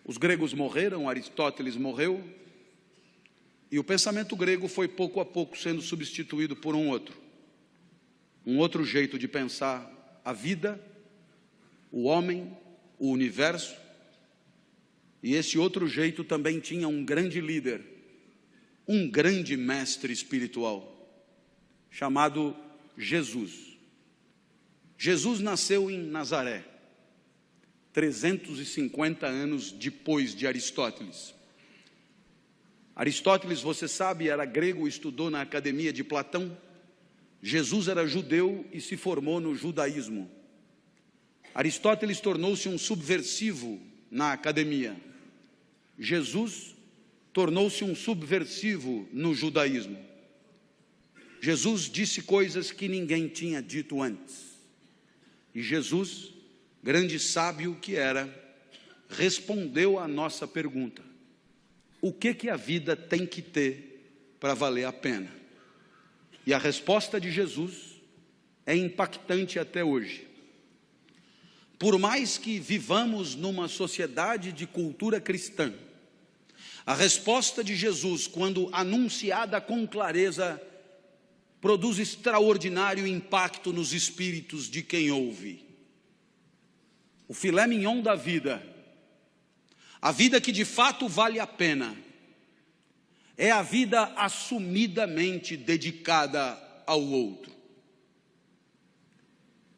Os gregos morreram, Aristóteles morreu, e o pensamento grego foi pouco a pouco sendo substituído por um outro jeito de pensar a vida, o homem, o universo. E esse outro jeito também tinha um grande líder, um grande mestre espiritual, chamado Jesus. Jesus nasceu em Nazaré, 350 anos depois de Aristóteles. Aristóteles, você sabe, era grego, estudou na academia de Platão. Jesus era judeu e se formou no judaísmo. Aristóteles tornou-se um subversivo na academia. Jesus tornou-se um subversivo no judaísmo. Jesus disse coisas que ninguém tinha dito antes. E Jesus, grande sábio que era, respondeu à nossa pergunta: o que a vida tem que ter para valer a pena? E a resposta de Jesus é impactante até hoje. Por mais que vivamos numa sociedade de cultura cristã, a resposta de Jesus, quando anunciada com clareza, produz extraordinário impacto nos espíritos de quem ouve. O filé mignon da vida, a vida que de fato vale a pena, é a vida assumidamente dedicada ao outro.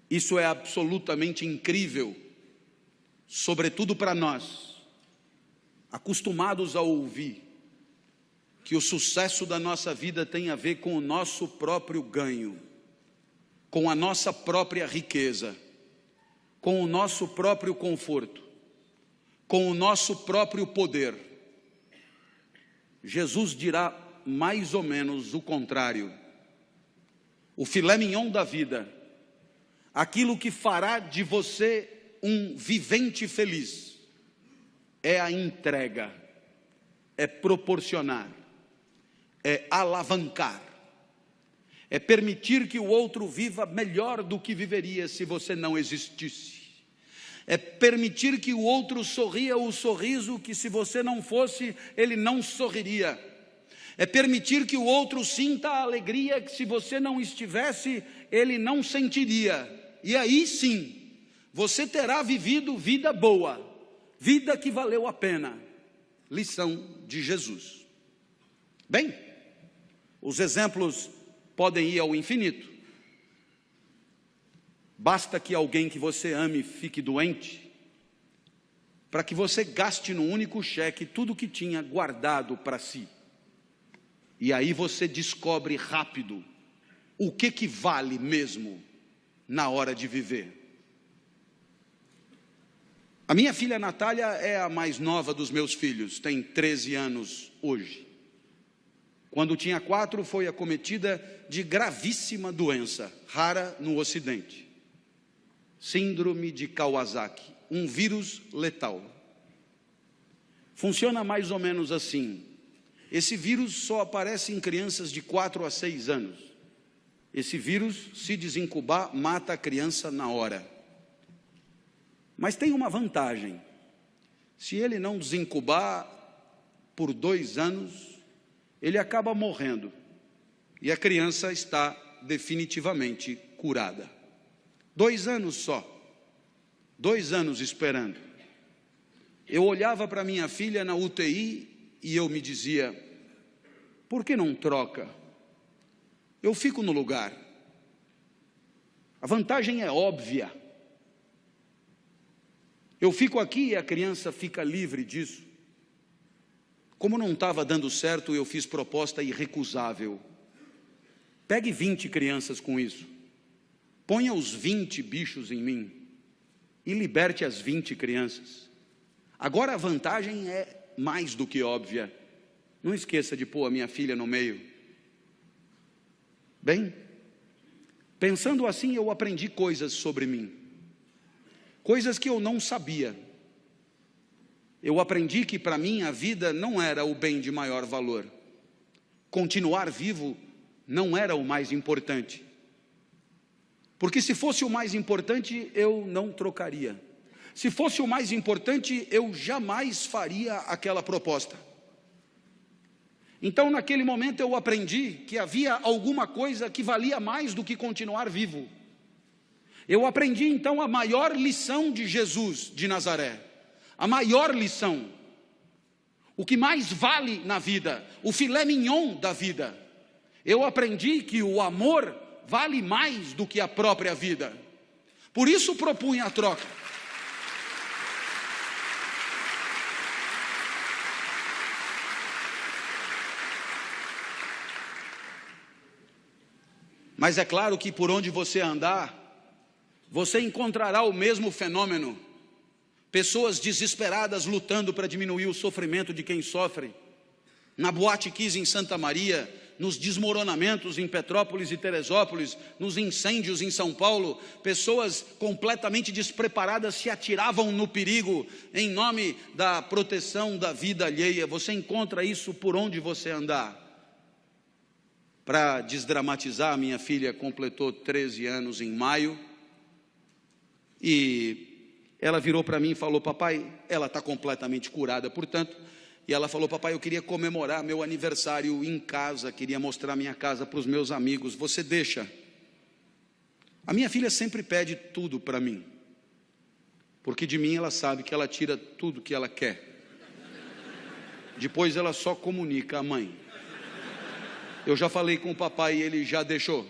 Isso é absolutamente incrível, sobretudo para nós, acostumados a ouvir que o sucesso da nossa vida tem a ver com o nosso próprio ganho, com a nossa própria riqueza, com o nosso próprio conforto, com o nosso próprio poder. Jesus dirá mais ou menos o contrário. O filé mignon da vida, aquilo que fará de você um vivente feliz, é a entrega, é proporcionar, é alavancar, é permitir que o outro viva melhor do que viveria se você não existisse, é permitir que o outro sorria o sorriso que, se você não fosse, ele não sorriria, é permitir que o outro sinta a alegria que, se você não estivesse, ele não sentiria. E aí sim, você terá vivido vida boa, vida que valeu a pena. Lição de Jesus. Bem, os exemplos podem ir ao infinito. Basta que alguém que você ame fique doente, para que você gaste num único cheque tudo que tinha guardado para si. E aí você descobre rápido o que vale mesmo na hora de viver. A minha filha Natália é a mais nova dos meus filhos, tem 13 anos hoje. Quando tinha 4, foi acometida de gravíssima doença, rara no Ocidente. Síndrome de Kawasaki, um vírus letal. Funciona mais ou menos assim. Esse vírus só aparece em crianças de 4 a 6 anos. Esse vírus, se desincubar, mata a criança na hora. Mas tem uma vantagem: se ele não desincubar por 2 anos, ele acaba morrendo, e a criança está definitivamente curada. 2 anos só, 2 anos esperando. Eu olhava para minha filha na UTI e eu me dizia: por que não troca? Eu fico no lugar. A vantagem é óbvia. Eu fico aqui e a criança fica livre disso. Como não estava dando certo, eu fiz proposta irrecusável. Pegue 20 crianças com isso. Ponha os 20 bichos em mim e liberte as 20 crianças. Agora a vantagem é mais do que óbvia. Não esqueça de pôr a minha filha no meio. Bem, pensando assim, eu aprendi coisas sobre mim. Coisas que eu não sabia. Eu aprendi que para mim a vida não era o bem de maior valor. Continuar vivo não era o mais importante. Porque se fosse o mais importante, eu não trocaria. Se fosse o mais importante, eu jamais faria aquela proposta. Então, naquele momento, eu aprendi que havia alguma coisa que valia mais do que continuar vivo. Eu aprendi, então, a maior lição de Jesus de Nazaré. A maior lição. O que mais vale na vida, o filé mignon da vida. Eu aprendi que o amor vale mais do que a própria vida. Por isso propunha a troca. Mas é claro que por onde você andar, você encontrará o mesmo fenômeno. Pessoas desesperadas lutando para diminuir o sofrimento de quem sofre. Na Boate Kiss em Santa Maria, nos desmoronamentos em Petrópolis e Teresópolis, nos incêndios em São Paulo, pessoas completamente despreparadas se atiravam no perigo em nome da proteção da vida alheia. Você encontra isso por onde você andar. Para desdramatizar, minha filha completou 13 anos em maio, e ela virou para mim e falou: papai, ela está completamente curada, portanto, e ela falou: papai, eu queria comemorar meu aniversário em casa, queria mostrar minha casa para os meus amigos, você deixa? A minha filha sempre pede tudo para mim, porque de mim ela sabe que ela tira tudo que ela quer, depois ela só comunica à mãe. Eu já falei com o papai e ele já deixou.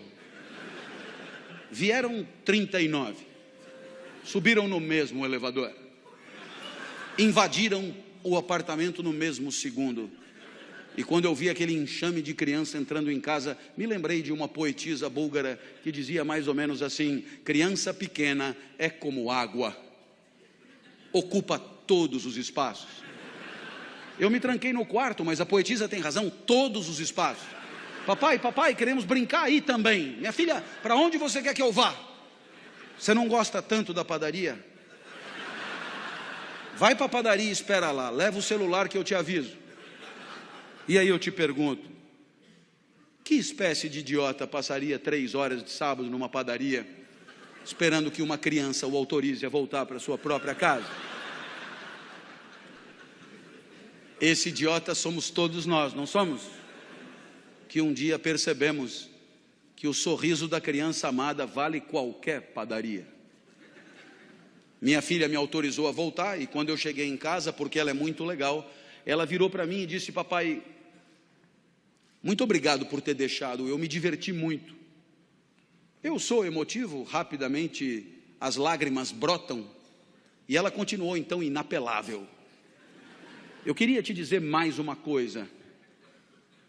Vieram 39, subiram no mesmo elevador, invadiram o apartamento no mesmo segundo. E quando eu vi aquele enxame de criança entrando em casa, me lembrei de uma poetisa búlgara que dizia mais ou menos assim: criança pequena é como água, ocupa todos os espaços. Eu me tranquei no quarto, mas a poetisa tem razão, todos os espaços. Papai, queremos brincar aí também. Minha filha, para onde você quer que eu vá? Você não gosta tanto da padaria? Vai para a padaria e espera lá, leva o celular que eu te aviso. E aí eu te pergunto, que espécie de idiota passaria 3 horas de sábado numa padaria, esperando que uma criança o autorize a voltar para sua própria casa? Esse idiota somos todos nós, não somos? Que um dia percebemos que o sorriso da criança amada vale qualquer padaria. Minha filha me autorizou a voltar, e quando eu cheguei em casa, porque ela é muito legal, ela virou para mim e disse: papai, muito obrigado por ter deixado, eu me diverti muito. Eu sou emotivo, rapidamente as lágrimas brotam, e ela continuou então inapelável: eu queria te dizer mais uma coisa,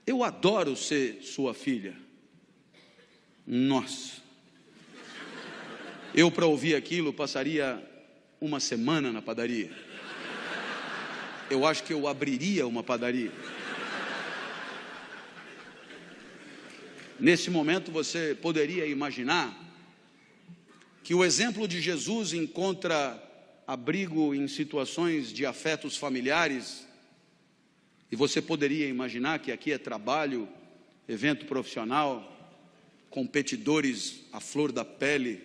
eu adoro ser sua filha. Nossa, eu para ouvir aquilo passaria uma semana na padaria. Eu acho que eu abriria uma padaria. Nesse momento você poderia imaginar que o exemplo de Jesus encontra abrigo em situações de afetos familiares. E você poderia imaginar que aqui é trabalho, evento profissional, competidores à flor da pele,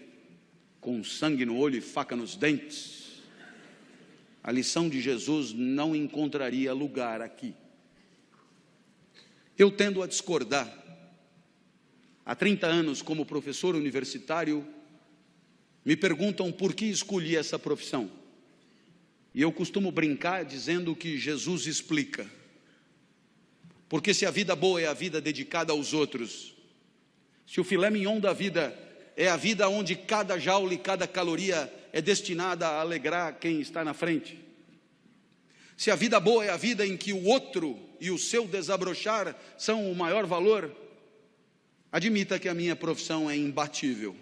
com sangue no olho e faca nos dentes. A lição de Jesus não encontraria lugar aqui. Eu tendo a discordar. Há 30 anos, como professor universitário, me perguntam por que escolhi essa profissão. E eu costumo brincar dizendo que Jesus explica. Porque se a vida boa é a vida dedicada aos outros, se o filé mignon da vida é a vida onde cada jaula e cada caloria é destinada a alegrar quem está na frente, se a vida boa é a vida em que o outro e o seu desabrochar são o maior valor, admita que a minha profissão é imbatível.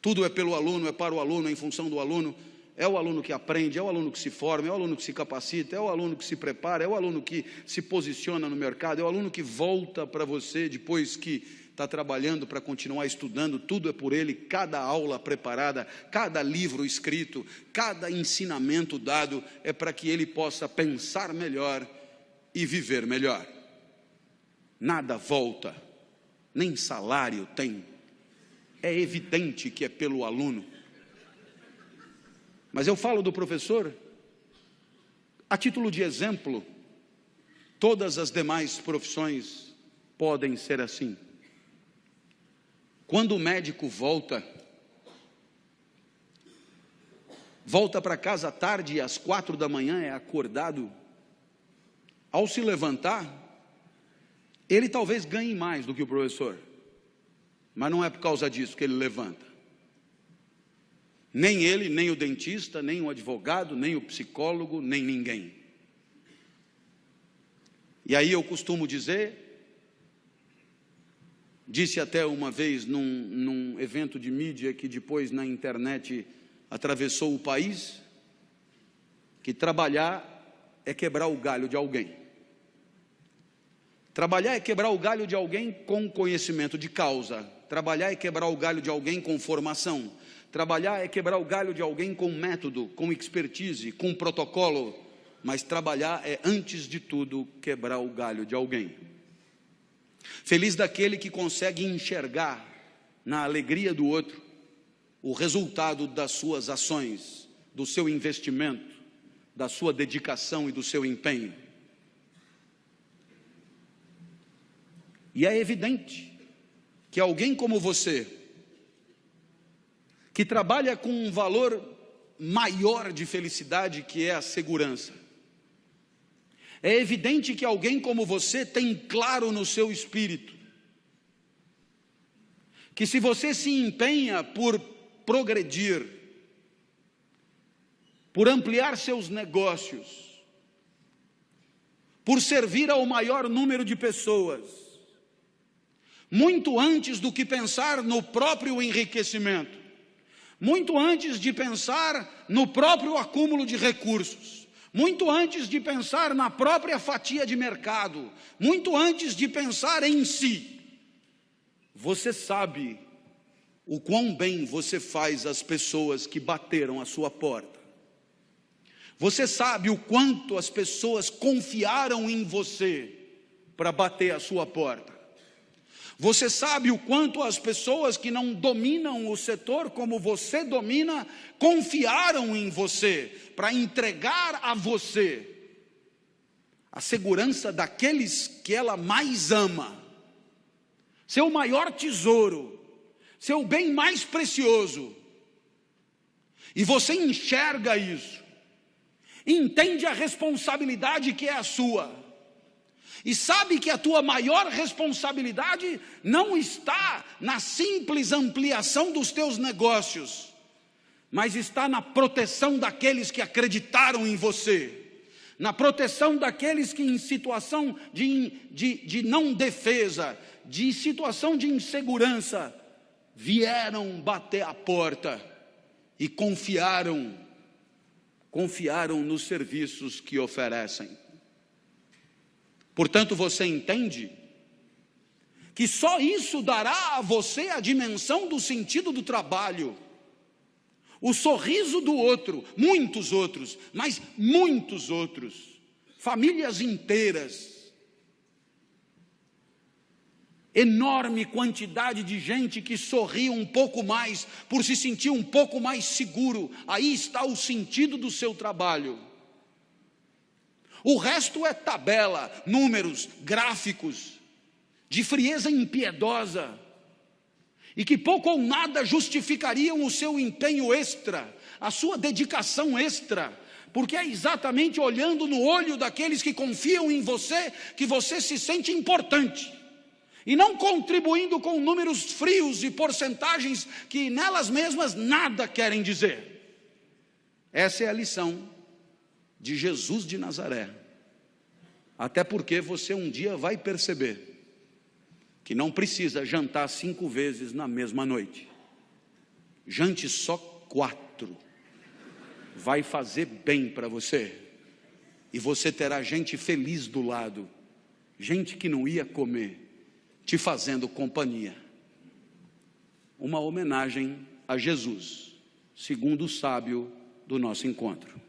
Tudo é pelo aluno, é para o aluno, é em função do aluno. É o aluno que aprende, é o aluno que se forma, é o aluno que se capacita, é o aluno que se prepara, é o aluno que se posiciona no mercado, é o aluno que volta para você depois que está trabalhando para continuar estudando. Tudo é por ele, cada aula preparada, cada livro escrito, cada ensinamento dado é para que ele possa pensar melhor e viver melhor. Nada volta, nem salário tem. É evidente que é pelo aluno. Mas eu falo do professor a título de exemplo. Todas as demais profissões podem ser assim. Quando o médico volta para casa à tarde e às 4 da manhã é acordado, ao se levantar, ele talvez ganhe mais do que o professor, mas não é por causa disso que ele levanta. Nem ele, nem o dentista, nem o advogado, nem o psicólogo, nem ninguém. E aí eu costumo dizer, disse até uma vez num evento de mídia que depois na internet atravessou o país, que trabalhar é quebrar o galho de alguém. Trabalhar é quebrar o galho de alguém com conhecimento de causa. Trabalhar é quebrar o galho de alguém com formação. Trabalhar é quebrar o galho de alguém com método, com expertise, com protocolo. Mas trabalhar é, antes de tudo, quebrar o galho de alguém. Feliz daquele que consegue enxergar na alegria do outro o resultado das suas ações, do seu investimento, da sua dedicação e do seu empenho. E é evidente que alguém como você, que trabalha com um valor maior de felicidade, que é a segurança, é evidente que alguém como você tem claro no seu espírito que se você se empenha por progredir, por ampliar seus negócios, por servir ao maior número de pessoas, muito antes do que pensar no próprio enriquecimento, muito antes de pensar no próprio acúmulo de recursos, muito antes de pensar na própria fatia de mercado, muito antes de pensar em si, você sabe o quão bem você faz às pessoas que bateram à sua porta. Você sabe o quanto as pessoas confiaram em você para bater à sua porta. Você sabe o quanto as pessoas que não dominam o setor como você domina, confiaram em você para entregar a você a segurança daqueles que ela mais ama, seu maior tesouro, seu bem mais precioso. E você enxerga isso, entende a responsabilidade que é a sua, e sabe que a tua maior responsabilidade não está na simples ampliação dos teus negócios, mas está na proteção daqueles que acreditaram em você, na proteção daqueles que em situação de não defesa, de situação de insegurança, vieram bater a porta e confiaram nos serviços que oferecem. Portanto, você entende que só isso dará a você a dimensão do sentido do trabalho, o sorriso do outro, muitos outros, mas muitos outros, famílias inteiras, enorme quantidade de gente que sorri um pouco mais, por se sentir um pouco mais seguro. Aí está o sentido do seu trabalho. O resto é tabela, números, gráficos, de frieza impiedosa, e que pouco ou nada justificariam o seu empenho extra, a sua dedicação extra, porque é exatamente olhando no olho daqueles que confiam em você, que você se sente importante, e não contribuindo com números frios e porcentagens que nelas mesmas nada querem dizer. Essa é a lição de Jesus de Nazaré. Até porque você um dia vai perceber que não precisa jantar 5 vezes na mesma noite. Jante só 4. Vai fazer bem para você. E você terá gente feliz do lado, gente que não ia comer, te fazendo companhia. Uma homenagem a Jesus, segundo o sábio do nosso encontro.